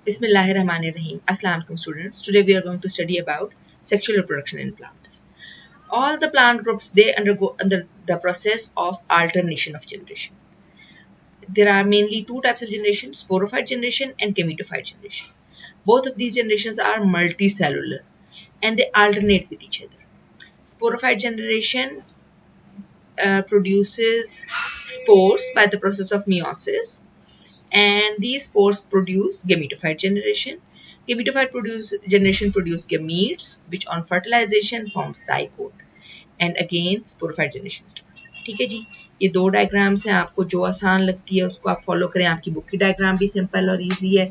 Bismillahirrahmanirrahim. Assalamu alaikum students. Today we are going to study about sexual reproduction in plants. All the plant groups, they undergo under the process of alternation of generation. There are mainly two types of generation, sporophyte generation and gametophyte generation. Both of these generations are multicellular and they alternate with each other. Sporophyte generation produces spores by the process of meiosis, and these spores produce gametophyte generation. Generation produce gametes which on fertilization form zygote, and again sporophyte generation starts. ठीक है जी, ये दो diagrams हैं, आपको जो आसान लगती है उसको आप फॉलो करें. आपकी बुक की डायग्राम भी सिंपल और इजी है.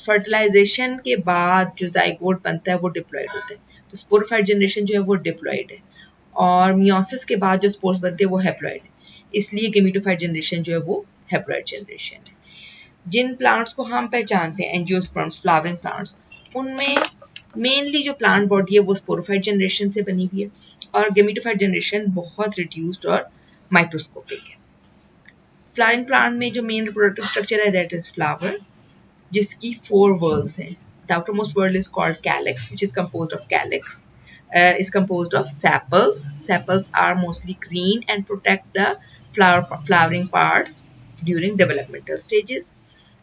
फर्टिलाइजेशन के बाद जो जाइगोट बनता है वो डिप्लॉयड होता है, तो स्पोरोफाइट जनरेशन जो है वो डिप्लॉयड है, और मियोसिस के बाद जो स्पोर्स बनते हैं वो हैप्लॉयड है. इसलिए गेमेटोफाइट जनरेशन जो है वो हैप्लॉयड जनरेशन है. जिन प्लांट्स को हम पहचानते हैं एंजियोस्पर्म्स, फ्लावरिंग प्लांट्स, उनमें मेनली जो प्लांट बॉडी है वो स्पोरोफाइट जनरेशन से बनी हुई है, और गेमेटोफाइट जनरेशन बहुत रिड्यूस्ड और माइक्रोस्कोपिक है. फ्लावरिंग प्लांट में जो मेन रिप्रोडक्टिव स्ट्रक्चर है दैट इज फ्लावर, जिसकी 4 whorls हैं. The outermost whorl is called calyx, which is composed of calyx. Is composed of sepals. Sepals are mostly green and protect the flowering parts during developmental stages.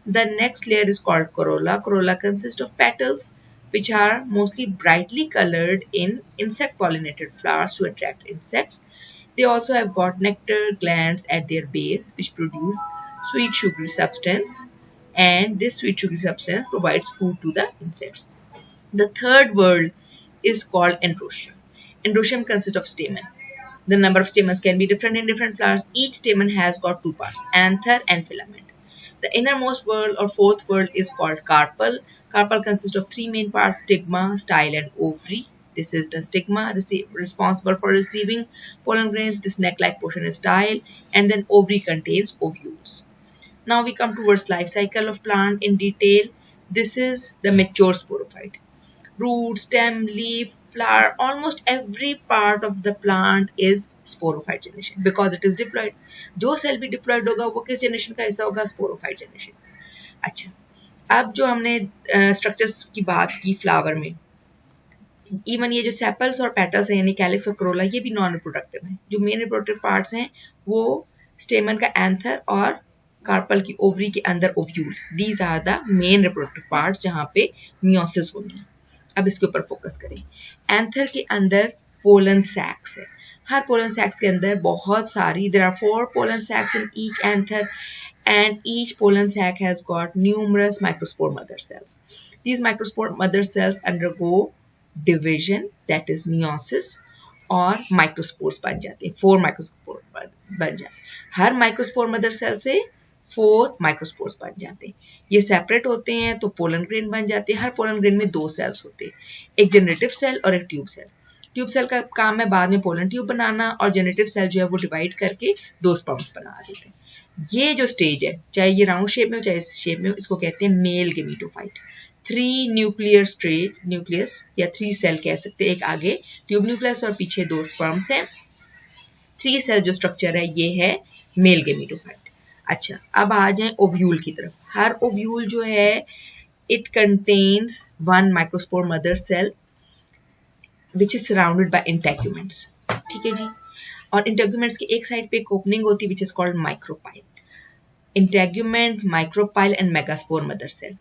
The next layer is called corolla. Corolla consists of petals, which are mostly brightly colored in insect pollinated flowers to attract insects. They also have got nectar glands at their base, which produce sweet sugary substance, and this sweet sugary substance provides food to the insects. The third whorl is called androecium. Androecium consists of stamen. The number of stamens can be different in different flowers. Each stamen has got two parts, anther and filament. The innermost whorl or fourth whorl is called carpel. Carpel consists of three main parts: stigma, style and ovary. This is the stigma, responsible for receiving pollen grains. This neck-like portion is style, and then ovary contains ovules. Now we come towards life cycle of plant in detail. This is the mature sporophyte. Root, stem, leaf, flower, almost every part of the plant is sporophyte generation because it is diploid. जो cell भी diploid होगा वो किस generation का हिस्सा होगा? Sporophyte generation. अच्छा, अब जो हमने स्ट्रक्चर्स की बात की फ्लावर में, इवन ये जो सेपल्स और पेटल्स हैं यानी कैलिक्स और कोरोला, ये भी नॉन रिप्रोडक्टिव हैं. जो मेन रिप्रोडक्टिव पार्ट्स हैं वो स्टेमन का एंथर और कार्पल की ओवरी के अंदर ovule. These are the main reproductive parts जहाँ पे मियोसिस होनी है. अब इसके ऊपर फोकस करें. एंथर के अंदर पोलन सैक्स है. हर पोलन सैक्स के अंदर बहुत सारी, there are 4 pollen sacs in each anther, and each pollen sac has got numerous microspore mother cells. These microspore mother cells undergo division, that is meiosis, और माइक्रोस्पोर्स बन जाते हैं. 4 माइक्रोस्पोर बन जाते हैं. हर माइक्रोस्पोर मदर सेल से 4 microspores बन जाते हैं. ये सेपरेट होते हैं तो पोलन ग्रेन बन जाते हैं. हर पोलन ग्रेन में 2 सेल्स होते हैं, एक जनरेटिव सेल और एक ट्यूब सेल. ट्यूब सेल का काम है बाद में पोलन ट्यूब बनाना, और जनरेटिव सेल जो है वो डिवाइड करके 2 स्पर्म्स बना देते हैं. ये जो स्टेज है, चाहे ये राउंड शेप में हो चाहे इस शेप में हो, इसको कहते हैं mail gametophyte. 3 nuclear stage, nucleus या 3 सेल कह सकते हैं. एक आगे ट्यूब न्यूक्लियस और पीछे 2 स्पर्म्स हैं. 3 सेल जो स्ट्रक्चर है ये है मेल गेमेटोफाइट. अच्छा, अब आ जाए ओव्यूल की तरफ. हर ओव्यूल जो है it contains 1 microspore mother cell which is surrounded by integuments. ठीक है जी. और इंटेग्यूमेंट्स की एक साइड पे एक ओपनिंग होती है which is called micropyle. Integument, micropyle and megaspore mother cell.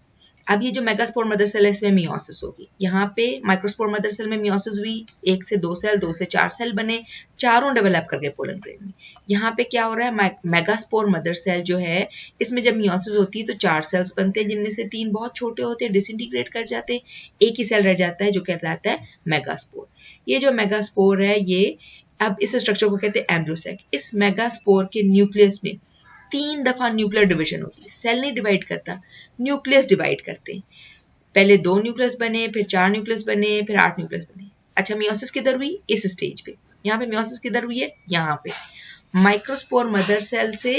अब ये जो मेगास्पोर मदर सेल है इसमें मियोसिस होगी. यहाँ पे माइक्रोस्पोर मदर सेल में मियोसिस हुई, 1 से 2 सेल, 2 से 4 सेल बने, चारों डेवलप कर गए पोलन ग्रेन में. यहाँ पे क्या हो रहा है? मेगास्पोर मदर सेल जो है इसमें जब मियोसिस होती है तो 4 सेल्स बनते हैं, जिनमें से 3 बहुत छोटे होते हैं, डिसइंटीग्रेट कर जाते हैं. एक ही सेल रह जाता है जो कहलाता है मेगास्पोर. ये जो मेगास्पोर है ये, अब इस स्ट्रक्चर को कहते हैं एम्ब्रियोसैक. इस मेगास्पोर के न्यूक्लियस में 3 दफा न्यूक्लियर डिवीजन होती है. सेल नहीं डिवाइड करता, न्यूक्लियस डिवाइड करते हैं. पहले 2 न्यूक्लियस बने, फिर 4 न्यूक्लियस बने, फिर 8 न्यूक्लियस बने. अच्छा, मियोसिस किधर हुई? इस स्टेज पे. यहाँ पे मियोसिस किधर हुई है? यहाँ पे. माइक्रोस्पोर मदर सेल से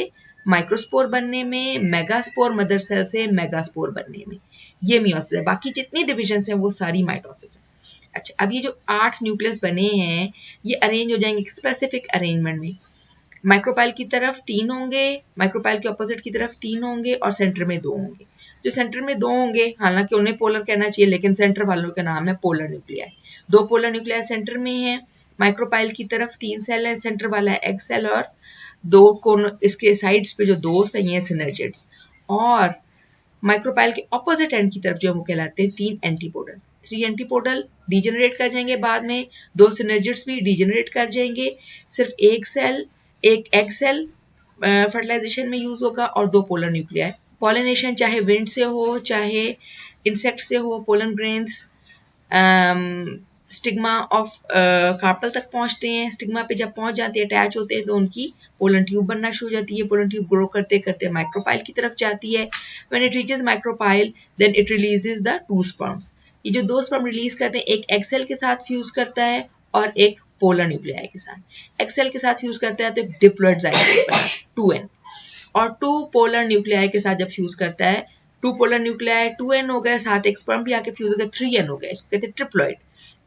माइक्रोस्पोर बनने में, मेगास्पोर मदर सेल से मेगास्पोर बनने में, ये मियोसिस है. बाकी जितनी डिविजन है वो सारी माइटोसिस है. अच्छा, अब ये जो 8 न्यूक्लियस बने हैं ये अरेंज हो जाएंगे स्पेसिफिक अरेंजमेंट में. माइक्रोपाइल की तरफ 3 होंगे, माइक्रोपाइल के ऑपोजिट की तरफ 3 होंगे और सेंटर में 2 होंगे। जो सेंटर में 2 होंगे, हालांकि उन्हें पोलर कहना चाहिए लेकिन सेंटर वालों का नाम है polar nuclei. 2 polar nuclei centre में है। माइक्रोपाइल की तरफ 3 सेल है, सेंटर वाला है एग सेल और 2 कोन इसके साइड्स पे जो दोस्त है ये सिनर्जिड्स। और माइक्रोपाइल के ऑपोजिट एंड की तरफ जो वो कहलाते हैं 3 एंटीपोडल। 3 एंटीपोडल डीजेनरेट कर जाएंगे बाद में, 2 सिनर्जिड्स भी डीजेनरेट कर जाएंगे। सिर्फ एक सेल, एक एग सेल फर्टिलाइजेशन में यूज होगा और 2 पोलर न्यूक्लियाई। पॉलिनेशन चाहे विंड से हो चाहे इंसेक्ट से हो, pollen grains stigma of carpel तक पहुंचते हैं। स्टिग्मा पे जब पहुंच जाते हैं, अटैच होते हैं, तो उनकी पोलन ट्यूब बनना शुरू हो जाती है। पोलन ट्यूब ग्रो करते करते माइक्रोपाइल की तरफ जाती है। When it reaches micropyle then it releases the 2 sperms. ये जो 2 स्पर्म रिलीज करते हैं, एक एक्स सेल के साथ फ्यूज करता है और एक पोलर न्यूक्लियाई के साथ। एक्स सेल के साथ फ्यूज करता है तो एक डिप्लॉइड जाइगोट बना 2n, और 2 पोलर न्यूक्लियाई के साथ जब फ्यूज करता है, 2 पोलर न्यूक्लियाई 2n हो गए, साथ एक स्पर्म भी आके फ्यूज हो गया 3n हो गया। इसको कहते हैं ट्रिप्लॉइड।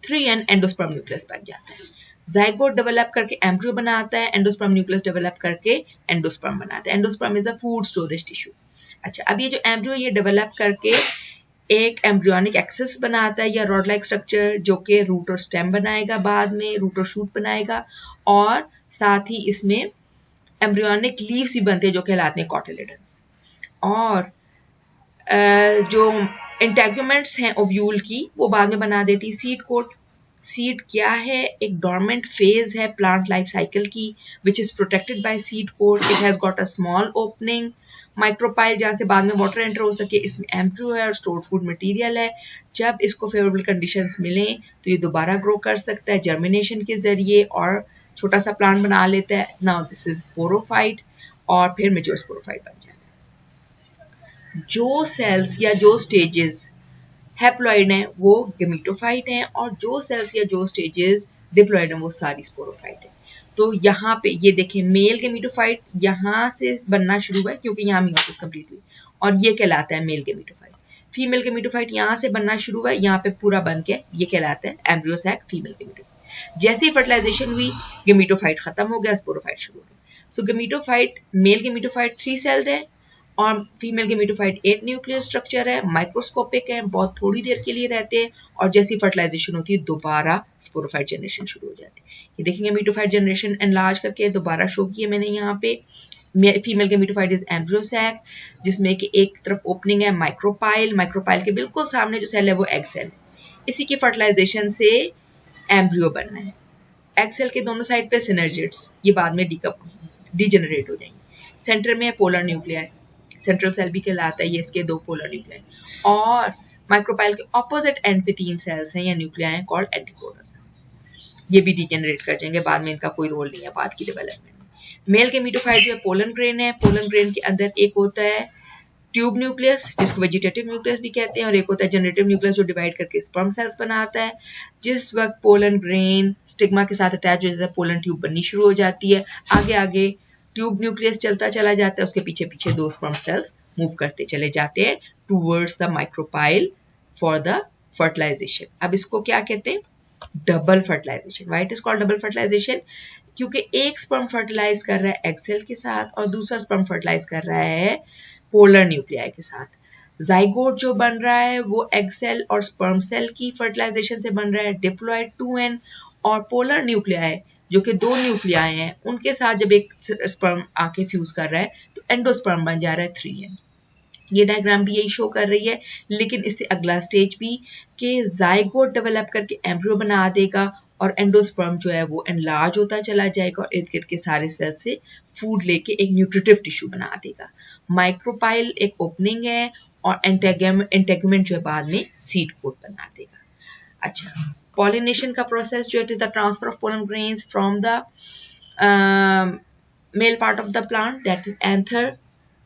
3n एंडोस्पर्म न्यूक्लियस बन जाता है। जाइगोट डेवलप करके एम्ब्रियो बनाता है, एंडोस्पर्म न्यूक्लियस डेवलप करके एंडोस्पर्म बनाता है। Endosperm is a food storage tissue. अच्छा, अब ये जो एम्ब्रियो ये डेवलप करके एक एम्ब्रियोनिक एक्सिस बनाता है या रॉड लाइक स्ट्रक्चर, जो कि रूट और स्टेम बनाएगा, बाद में रूट और शूट बनाएगा, और साथ ही इसमें एम्ब्रियोनिक लीव्स भी बनते हैं जो कहलाते हैं कॉटिलेडन्स। और जो इंटेगुमेंट्स हैं ओव्यूल की, वो बाद में बना देती सीड कोट। सीड क्या है? एक डोरमेंट फेज है प्लांट लाइफ साइकिल की, which is protected by seed coat. It has got a small opening. Micropyle जहाँ से बाद में वाटर एंटर हो सके, इसमें एम्ब्रियो है और स्टोर्ड फूड मटेरियल है। जब इसको फेवरेबल कंडीशंस मिलें तो ये दोबारा ग्रो कर सकता है जर्मिनेशन के जरिए और छोटा सा प्लांट बना लेता है। नाउ दिस इज स्पोरोफाइट, और फिर मेच्योर स्पोरोफाइट बन जाता है। जो सेल्स या जो स्टेजेस हैप्लॉइड हैं वो गेमिटोफाइट हैं, और जो सेल्स या जो स्टेजेस डिप्लॉइड हैं वो सारी स्पोरोफाइट है। तो यहाँ पे ये देखें, मेल गेमिटोफाइट यहाँ से बनना शुरू हुआ है क्योंकि यहाँ मियोसिस कंप्लीट हुई, और ये कहलाता है मेल गेमिटोफाइट। फीमेल गेमिटोफाइट यहाँ से बनना शुरू हुआ है, यहाँ पे पूरा बन के ये कहलाता है एम्ब्रियो सैक फीमेल गेमिटोफाइट। जैसे ही फर्टिलाइजेशन हुई, गेमिटोफाइट खत्म हो गया, स्पोरोफाइट शुरू हो गया। सो गेमिटोफाइट, मेल गेमिटोफाइट 3 सेल्ड है और फीमेल गेमिटोफाइट 8 न्यूक्लियर स्ट्रक्चर है, माइक्रोस्कोपिक है, बहुत थोड़ी देर के लिए रहते हैं, और जैसी फर्टिलाइजेशन होती है दोबारा स्पोरोफाइट जनरेशन शुरू हो जाती है। ये देखेंगे गेमिटोफाइट जनरेशन एनलार्ज करके दोबारा शो किया मैंने यहाँ पे। Female gametophyte is embryo sac, जिसमें कि एक तरफ ओपनिंग है माइक्रोपाइल, माइक्रोपाइल के बिल्कुल सामने जो सेल है वो एग सेल। इसी की फर्टिलाइजेशन से एम्ब्रियो बनना है। एग सेल के दोनों साइड पे सिनर्जिड्स, ये बाद में डीजेनरेट हो जाएंगे। सेंटर में है पोलर न्यूक्लियाई, सेंट्रल सेल भी कहलाता है, ये इसके 2 पोलर न्यूक्लियाई। और माइक्रोपाइल के ऑपोजिट एंड पे 3 सेल्स हैं या न्यूक्लियाई हैं कॉल्ड एंटीपोडल्स। ये भी डीजेनरेट कर जाएंगे बाद में, इनका कोई रोल नहीं है बाद की डेवलपमेंट में। मेल गेमिटोफाइट जो है पोलन ग्रेन है, पोलन ग्रेन के अंदर एक होता है ट्यूब न्यूक्लियस जिसको वेजिटेटिव न्यूक्लियस भी कहते हैं, और एक होता है जनरेटिव न्यूक्लियस जो डिवाइड करके स्पर्म सेल्स बनाता है। जिस वक्त पोलन ग्रेन स्टिग्मा के साथ अटैच हो जाता है, पोलन ट्यूब बननी शुरू हो जाती है। आगे आगे ट्यूब न्यूक्लियस चलता चला जाता है, उसके पीछे पीछे 2 स्पर्म सेल्स मूव करते चले जाते हैं towards the micropyle for the fertilization. अब इसको क्या कहते हैं? Double fertilization. Why it is called double fertilization? क्योंकि एक स्पर्म फर्टिलाइज कर रहा है एग सेल के साथ और दूसरा स्पर्म फर्टिलाइज कर रहा है पोलर न्यूक्लियाई के साथ। जाइगोट जो बन रहा है वो एग सेल और स्पर्म सेल की फर्टिलाइजेशन से बन रहा है, डिप्लॉइड 2n, और पोलर न्यूक्लियाई जो कि 2 न्यूक्लियाई हैं उनके साथ जब एक स्पर्म आके फ्यूज कर रहा है तो एंडोस्पर्म बन जा रहा है 3n। ये डायग्राम भी यही शो कर रही है, लेकिन इससे अगला स्टेज भी कि जाइगोट डेवलप करके एम्ब्रियो बना देगा और एंडोस्पर्म जो है वो एनलार्ज होता चला जाएगा और इर्द गिर्द के सारे सेल से फूड लेके एक न्यूट्रिटिव टिश्यू बना देगा। माइक्रोपाइल एक ओपनिंग है और एंटेगुमेंट जो है बाद में सीड कोट बना देगा। अच्छा, पॉलिनेशन का प्रोसेस जो it is the transfer of pollen grains from the male part of the plant that is anther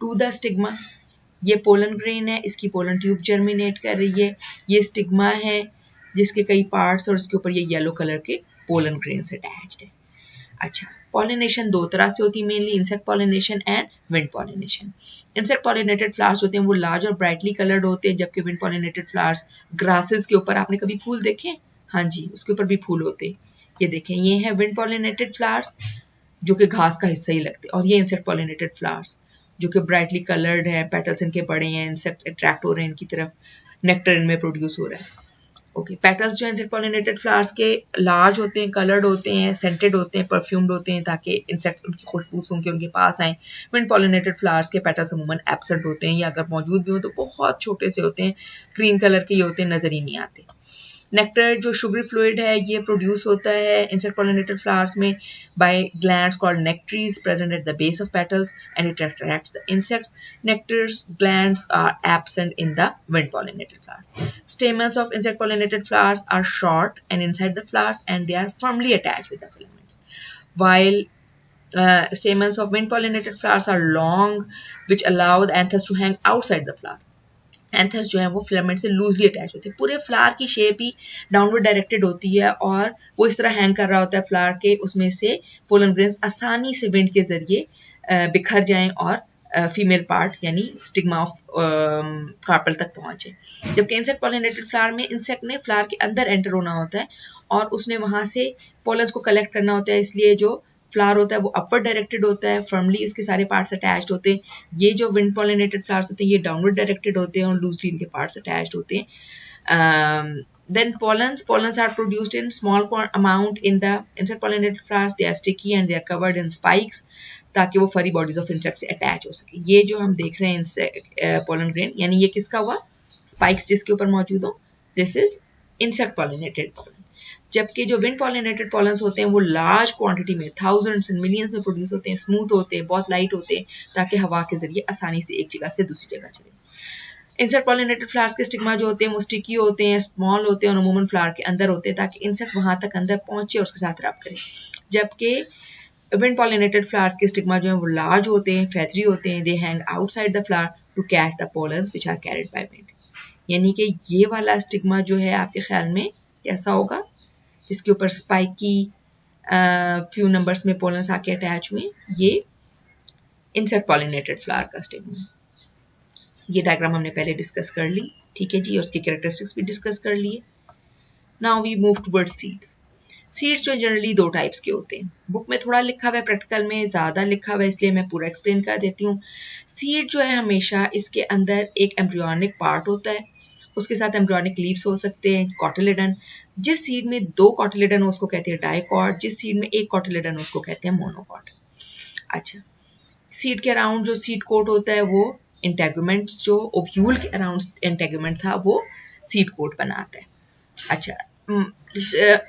to the stigma. ये पोलन ग्रेन है, इसकी पोलन ट्यूब जर्मिनेट कर रही है। ये स्टिग्मा है जिसके कई पार्ट्स और उसके ऊपर ये येलो कलर के पोलन ग्रेन्स अटैच्ड है। अच्छा, पॉलिनेशन 2 तरह से होती है mainly, insect pollination and wind pollination. Insect pollinated flowers होते हैं वो लार्ज और ब्राइटली कलर्ड होते हैं, जबकि विंड पॉलिनेटेड फ्लावर्स ग्रासेस के ऊपर, आपने कभी फूल देखे? हाँ जी, उसके ऊपर भी फूल होते हैं। ये देखें, ये है विंड पॉलिनेटेड फ्लावर्स, जो कि घास का हिस्सा ही लगते हैं। और ये इंसेक्ट पॉलिनेटेड फ्लावर्स जो कि ब्राइटली कलर्ड है, पेटल्स इनके बड़े हैं, इंसेक्ट्स अट्रैक्ट हो रहे हैं इनकी तरफ, नेक्टर इनमें प्रोड्यूस हो रहा है। ओके, पेटल्स जो इंसेक्ट पॉलिनेटेड फ्लावर्स के लार्ज होते हैं, कलर्ड होते हैं, सेंटेड होते हैं, परफ्यूम्ड होते हैं ताकि इंसेक्ट्स उनकी खुशबू सूंघ के उनके पास आए। विंड पॉलिनेटेड फ्लावर्स के पेटल्स अमूमन एब्सेंट होते हैं या अगर मौजूद भी हो तो बहुत छोटे से होते हैं, ग्रीन कलर के होते हैं, नजर ही नहीं आते। नेक्टर जो शुगरी फ्लूइड है ये प्रोड्यूस होता है इंसेक्ट पॉलिनेटेड फ्लावर्स में by glands called nectaries present at the base of petals and it attracts the insects. Nectar's glands are absent in the wind pollinated flowers. Stamens of insect pollinated flowers are short and inside the flowers and they are firmly attached with the filaments. While stamens of wind pollinated flowers are long which allow the anthers to hang outside the flower. Anthers जो है वो filament से loosely attach होते हैं। पूरे flower की shape ही downward directed होती है और वो इस तरह हैंग कर रहा होता है फ्लावर के, उसमें से पोलन ग्रेन्स आसानी से विंड के जरिए बिखर जाएं और फीमेल पार्ट यानी स्टिग्मा ऑफ कार्पल तक पहुंचे। जबकि इंसेक्ट पॉलिनेटेड फ्लावर में इंसेक्ट ने फ्लावर के अंदर एंटर होना होता है और उसने वहां से पोलन्स को कलेक्ट करना होता है, इसलिए जो फ्लावर होता है वो अपवर्ड डायरेक्टेड होता है, फर्मली इसके सारे पार्ट्स अटैच्ड होते हैं। ये जो विंड पॉलिनेटेड फ्लावर्स होते हैं ये डाउनवर्ड डायरेक्टेड होते हैं और लूजली इनके पार्ट्स अटैच्ड होते हैं। Then pollens are produced in small amount in the insect pollinated flowers. They are sticky and they are covered in spikes ताकि वो फरी बॉडीज ऑफ इंसेक्ट से अटैच हो सके। ये जो हम देख रहे हैं पोलन ग्रेन यानी ये किसका हुआ, स्पाइक्स जिसके ऊपर मौजूद हो, this is insect pollinated pollen. जबकि जो विंड पॉलिनेटेड पॉलन्स होते हैं वो लार्ज क्वांटिटी में थाउजेंड्स एंड मिलियंस में प्रोड्यूस होते हैं, स्मूथ होते हैं, बहुत लाइट होते हैं ताकि हवा के जरिए आसानी से एक जगह से दूसरी जगह चले। इंसेक्ट पॉलिनेटेड फ्लावर्स के स्टिग्मा जो होते हैं वो स्टिकी होते हैं, स्मॉल होते हैं और अमूमन फ्लावर के अंदर होते हैं ताकि इंसेक्ट वहां तक अंदर पहुंचे और उसके साथ रब करे। जबकि विंड पॉलिनेटेड फ्लावर्स के स्टिग्मा जो है वो लार्ज होते हैं, फेदरी होते हैं, they hang outside the flower to catch the pollens which are carried by wind. यानी कि ये वाला स्टिग्मा जो है आपके ख्याल में कैसा होगा, जिसके ऊपर स्पाइकी फ्यू नंबर्स में पोलन्स आके अटैच हुए, ये इंसेक्ट पॉलिनेटेड फ्लावर का स्टिग्मा। ये डायग्राम हमने पहले डिस्कस कर ली, ठीक है जी, और उसकी कैरेक्टरिस्टिक्स भी डिस्कस कर लिए। Now we move towards seeds. Seeds जो जनरली दो टाइप्स के होते हैं, बुक में थोड़ा लिखा हुआ है, प्रैक्टिकल में ज़्यादा लिखा हुआ है, इसलिए मैं पूरा एक्सप्लेन कर देती हूँ। सीड जो है हमेशा इसके अंदर एक एम्ब्रियोनिक पार्ट होता है, उसके साथ एम्ब्रियोनिक लीव्स हो सकते हैं, कॉटिलेडन। जिस सीड में दो कॉटिलेडन हो उसको कहते हैं डाइकॉट, जिस सीड में एक कॉटिलेडन हो उसको कहते हैं मोनोकॉट। अच्छा, सीड के अराउंड जो सीड कोट होता है वो इंटेगुमेंट, जो ओव्यूल के अराउंड इंटेगुमेंट था वो सीड कोट बनाता है। अच्छा,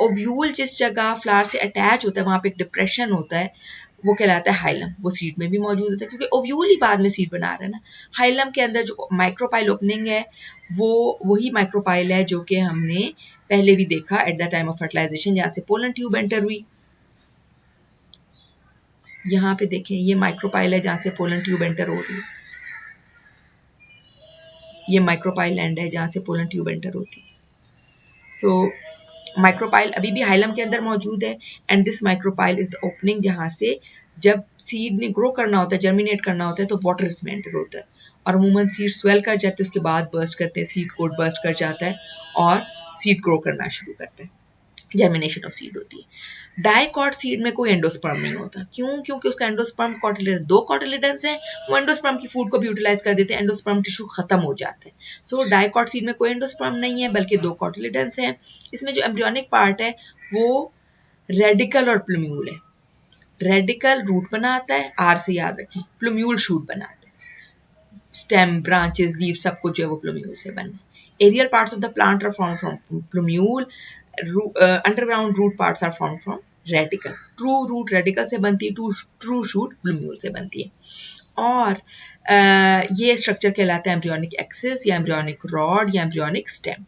ओव्यूल जिस जगह फ्लावर से अटैच होता है वहां पे एक डिप्रेशन होता है, वो कहलाता है हाइलम। वो सीड में भी मौजूद होता है क्योंकि ओव्यूल ही बाद में सीड बना रहा है ना। हाइलम के अंदर जो माइक्रोपाइल ओपनिंग है वो वही माइक्रोपाइल है जो कि हमने पहले भी देखा at the time of fertilization, जहाँ से पोलन ट्यूब एंटर हुई। यहाँ पे देखें ये माइक्रोपाइल है जहाँ से पोलन ट्यूब एंटर हो रही है, ये माइक्रोपाइल एंड है जहाँ से पोलन ट्यूब एंटर होती है। सो माइक्रोपाइल अभी भी हाइलम के अंदर मौजूद है and this micropyle is the opening जहाँ से जब सीड ने ग्रो करना होता है, जर्मिनेट करना होता है तो वाटर इसमें एंटर होता है और अमूमन सीड स्वेल कर जाते हैं, उसके बाद बर्स्ट करते हैं, सीड कोट बर्स्ट कर जाता है और सीड ग्रो करना शुरू करता है, जर्मिनेशन ऑफ सीड होती है। डाइकॉट सीड में कोई एंडोस्पर्म नहीं होता, क्यों? क्योंकि उसका एंडोस्पर्म कॉटिलेडन, दो कॉटिलेडन्स हैं, वो एंडोस्पर्म की फूड को भी यूटिलाइज कर देते हैं, एंडोस्पर्म टिश्यू खत्म हो जाता है। सो डाइकॉट सीड में कोई एंडोस्पर्म नहीं है बल्कि दो कॉटिलेडन्स हैं। इसमें जो एम्ब्रियोनिक पार्ट है वो रेडिकल और प्लूम्यूल है। रेडिकल रूट बनाता है, आर से याद रखें, प्लूम्यूल शूट बनाता है, स्टेम, ब्रांचेस, लीव सब कुछ जो है वो प्लूम्यूल से बनना है। Aerial parts of the plant are formed from plumule, underground root parts are formed from radicle. True root radicle से बनती है, ट्रू शूट प्लूम्यूल से बनती है। और ये स्ट्रक्चर कहलाता है एम्ब्रियोनिक एक्सिस या एम्ब्रियोनिक रॉड या एम्ब्रियोनिक स्टेम।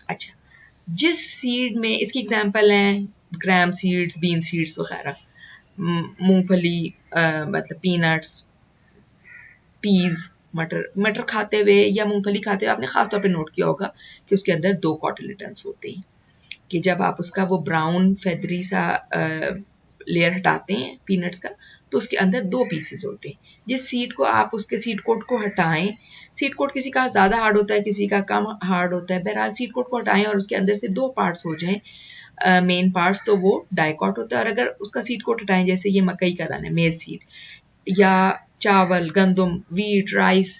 अच्छा, जिस सीड में, इसकी एग्जांपल हैं ग्राम सीड्स, बीन सीड्स वगैरह, मूंगफली, मतलब पीनट्स, पीज, मटर खाते हुए या मूंगफली खाते हुए आपने खासतौर पे नोट किया होगा कि उसके अंदर दो कॉटिलेडन्स होते हैं कि जब आप उसका वो ब्राउन फेदरी सा लेयर हटाते हैं पीनट्स का तो उसके अंदर दो पीसेस होते हैं। जिस सीड को आप उसके सीड कोट को हटाएं, सीड कोट किसी का ज़्यादा हार्ड होता है, किसी का कम हार्ड होता है, बहरहाल सीड कोट को हटाएं और उसके अंदर से दो पार्ट्स हो जाएं, मेन पार्ट्स, तो वो डाइकॉट होता है। और अगर उसका सीड कोट हटाएं, जैसे ये मकई का दाना है, मेज सीड, या चावल, गंदम, वीट, राइस,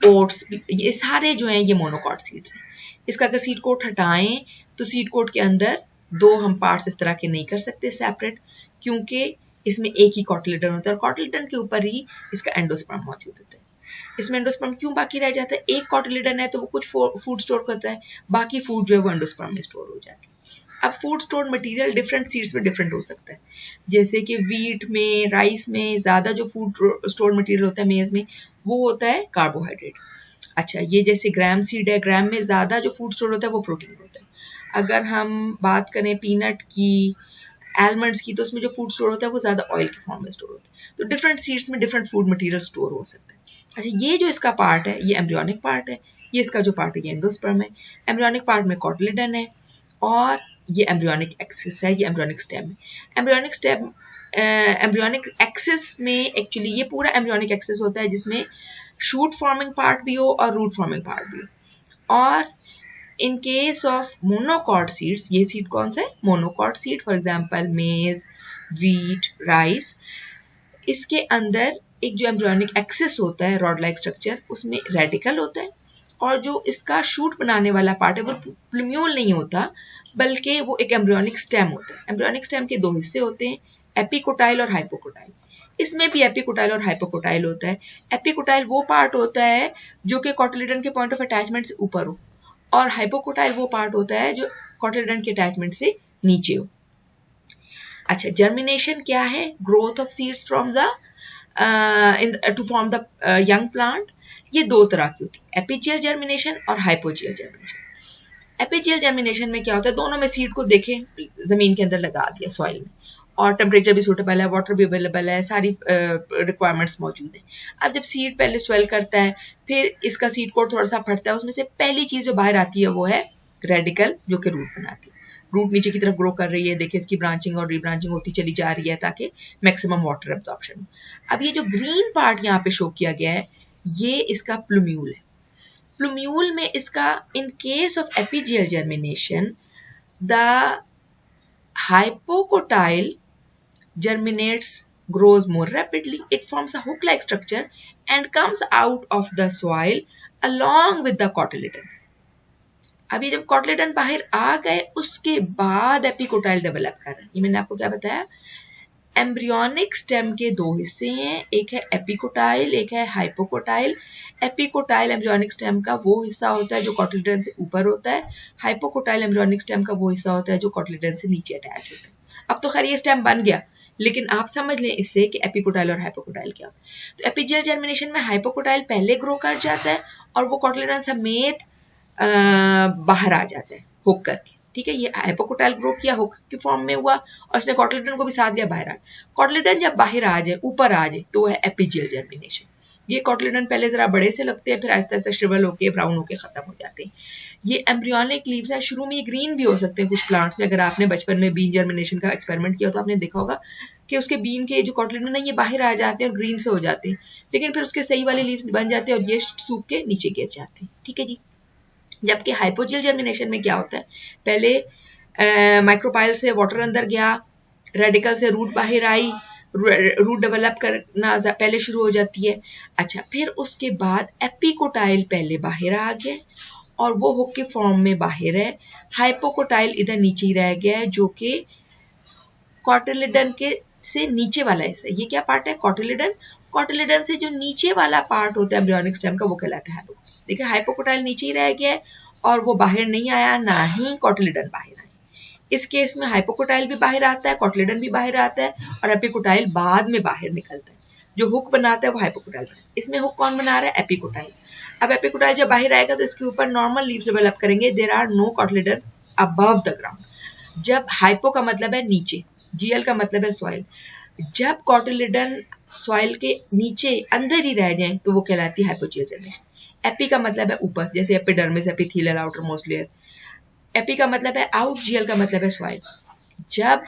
ओट्स, ये सारे जो हैं ये मोनोकॉट सीड्स हैं। इसका अगर सीड कोट हटाएं तो सीड कोट के अंदर दो हम पार्ट्स इस तरह के नहीं कर सकते सेपरेट, क्योंकि इसमें एक ही कॉटिलेडन होता है और कॉटिलेडन के ऊपर ही इसका एंडोस्पर्म मौजूद होता है। इसमें एंडोस्पर्म क्यों बाकी रह जाता है? एक कॉटिलेडन है तो वो कुछ फूड स्टोर करता है, बाकी फूड जो है वो एंडोस्पर्म में स्टोर हो जाती है। अब food store material different seeds में डिफरेंट हो सकता है, जैसे कि वीट में, राइस में ज़्यादा जो फूड स्टोर मटेरियल होता है मेज में, वो होता है कार्बोहाइड्रेट। अच्छा, ये जैसे ग्राम सीड है, ग्राम में ज़्यादा जो फूड स्टोर होता है वो प्रोटीन होता है। अगर हम बात करें पीनट की, आलमंड्स की, तो उसमें जो फूड स्टोर होता है वो ज़्यादा ऑयल के फॉर्म में स्टोर होता है। तो डिफरेंट सीड्स में डिफरेंट फूड मटेरियल स्टोर हो सकता है। अच्छा, ये जो इसका पार्ट है ये एम्ब्रियोनिक पार्ट है, ये इसका जो पार्ट है ये एंडोस्पर्म है। एम्ब्रियोनिक पार्ट में कॉटिलेडन है और ये एम्ब्रियोनिक एक्सिस है, ये एम्ब्रियोनिक स्टेम है। एम्ब्रियोनिक स्टेम, एम्ब्रियोनिक एक्सिस में एक्चुअली ये पूरा एम्ब्रियोनिक एक्सिस होता है जिसमें शूट फॉर्मिंग पार्ट भी हो और रूट फॉर्मिंग पार्ट भी हो। और इन केस ऑफ मोनोकॉट सीड्स, ये सीड कौन सा है? मोनोकॉट सीड, फॉर एग्जांपल मेज, वीट, राइस, इसके अंदर एक जो एम्ब्रियोनिक एक्सिस होता है, रॉड लाइक स्ट्रक्चर, उसमें रेडिकल होता है और जो इसका शूट बनाने वाला पार्ट है वो प्लूम्यूल नहीं होता, बल्कि वो एक एम्ब्रियोनिक स्टेम होता है। एम्ब्रियोनिक स्टेम के दो हिस्से होते हैं, एपिकोटाइल और हाइपोकोटाइल। इसमें भी एपिकोटाइल और हाइपोकोटाइल होता है। एपिकोटाइल वो पार्ट होता है जो कि कॉटिलेडन के पॉइंट ऑफ अटैचमेंट से ऊपर हो, और हाइपोकोटाइल वो पार्ट होता है जो कॉटिलेडन के अटैचमेंट से नीचे हो। अच्छा, जर्मिनेशन क्या है? Growth of seeds from the two form the young plant. ये दो तरह की होती है, एपिजियल जर्मिनेशन और हाइपोजियल जर्मिनेशन। एपिजियल जर्मिनेशन में क्या होता है? दोनों में सीड को देखें, जमीन के अंदर लगा दिया सॉइल में, और टेम्परेचर भी सूटेबल है, वाटर भी अवेलेबल है, सारी रिक्वायरमेंट्स मौजूद है। अब जब सीड पहले स्वेल करता है, फिर इसका सीड कोट थोड़ा सा फटता है, उसमें से पहली चीज जो बाहर आती है वो है रेडिकल, जो कि रूट बनाती है। रूट नीचे की तरफ ग्रो कर रही है, देखिए इसकी ब्रांचिंग और रीब्रांचिंग होती चली जा रही है ताकि मैक्सिमम वाटर एब्जॉर्प्शन हो। अब ये जो ग्रीन पार्ट यहाँ पे शो किया गया है, ये इसका प्लूम्यूल है। प्लूम्यूल में इसका, in case of epigeal germination, the hypocotyl germinates, grows more rapidly. It forms a hook-like structure and comes out of the soil along with the cotyledons. अब ये जब कॉटिलेडन बाहर आ गए उसके बाद एपिकोटाइल डेवलप कर रहे हैं। ये मैंने आपको क्या बताया? एम्ब्रियोनिक स्टेम के दो हिस्से हैं, एक है एपिकोटाइल, एक है हाइपोकोटाइल। एपिकोटाइल एम्ब्रियोनिक स्टेम का वो हिस्सा होता है जो कॉटिलेडन से ऊपर होता है, हाइपोकोटाइल एम्ब्रियोनिक स्टेम का वो हिस्सा होता है जो कॉटिलेडन से नीचे अटैच होता है। अब तो खैर ये स्टेम बन गया, लेकिन आप समझ लें इससे कि एपिकोटाइल और हाइपोकोटाइल क्या होता है। तो एपिजियल जर्मिनेशन में हाइपोकोटाइल पहले ग्रो कर जाता है और वो कॉटिलेडन समेत बाहर आ जाता है हुक करके, ठीक है। ये हाइपोकोटाइल ग्रो किया, हुक की फॉर्म में हुआ, और उसने कॉटिलेडन को भी साथ दिया बाहर आ। कॉटिलेडन जब बाहर आ जाए, ऊपर आ जाए, तो है एपिजियल जर्मिनेशन। ये कॉटिलेडन पहले जरा बड़े से लगते हैं, फिर आहिस्ता आहिस्ता श्रिवल होके ब्राउन होके खत्म हो जाते हैं। ये एम्ब्रियोनिक लीव्स है, शुरू में ये ग्रीन भी हो सकते हैं कुछ प्लांट्स में। अगर आपने बचपन में बीन जर्मिनेशन का एक्सपेरिमेंट किया तो आपने देखा होगा कि उसके बीन के जो कॉटिलेडन है ये बाहर आ जाते हैं और ग्रीन से हो जाते हैं, लेकिन फिर उसके सही वाले लीव्स बन जाते हैं और ये सूख के नीचे गिर जाते हैं, ठीक है जी। जबकि हाइपोजियल जर्मिनेशन में क्या होता है? पहले माइक्रोपाइल से वाटर अंदर गया, रेडिकल से रूट बाहर आई, रूट डेवलप करना पहले शुरू हो जाती है। अच्छा, फिर उसके बाद एपिकोटाइल पहले बाहर आ गया और वो हुक के फॉर्म में बाहर है। हाइपोकोटाइल इधर नीचे ही रह गया है, जो कि कॉटिलेडन के से नीचे वाला हिस्सा। ये क्या पार्ट है? कॉटिलेडन। कॉटिलेडन से जो नीचे वाला पार्ट होता है एम्ब्रियोनिक स्टेम का, वो कहलाता है हाइपोकोटाइल। देखिए, हाइपोकोटाइल नीचे ही रह गया है और वो बाहर नहीं आया, ना ही कॉटिलेडन बाहर आया। इस केस में हाइपोकोटाइल भी बाहर आता है, कॉटिलेडन भी बाहर आता है, और एपिकोटाइल बाद में बाहर निकलता है। जो हुक बनाता है वो हाइपोकोटाइल बनाता है। इसमें हुक कौन बना रहा है? एपिकोटाइल। अब एपिकोटाइल जब बाहर आएगा तो इसके ऊपर नॉर्मल लीव्स डेवलप करेंगे। There are no cotyledons above the ground. जब हाइपो का मतलब है नीचे, जीएल का मतलब है सॉइल। जब कॉटिलेडन सॉइल के नीचे अंदर ही रह जाए तो वो कहलाती है हाइपोजियल जर्मिनेशन। एपी का मतलब है ऊपर, जैसे epidermis, epithelial, outer most layer. AP का मतलब है आउट, जीएल का मतलब है सॉइल। जब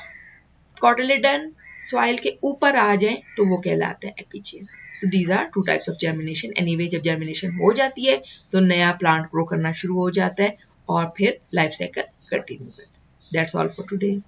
कॉटिलेडन सॉइल के ऊपर आ जाए तो वो कहलाता है epigeal. So these are two types of germination. Anyway, जब जर्मिनेशन हो जाती है तो नया प्लांट ग्रो करना शुरू हो जाता है और फिर लाइफ साइकिल कंटिन्यू करते हैं। That's all for today.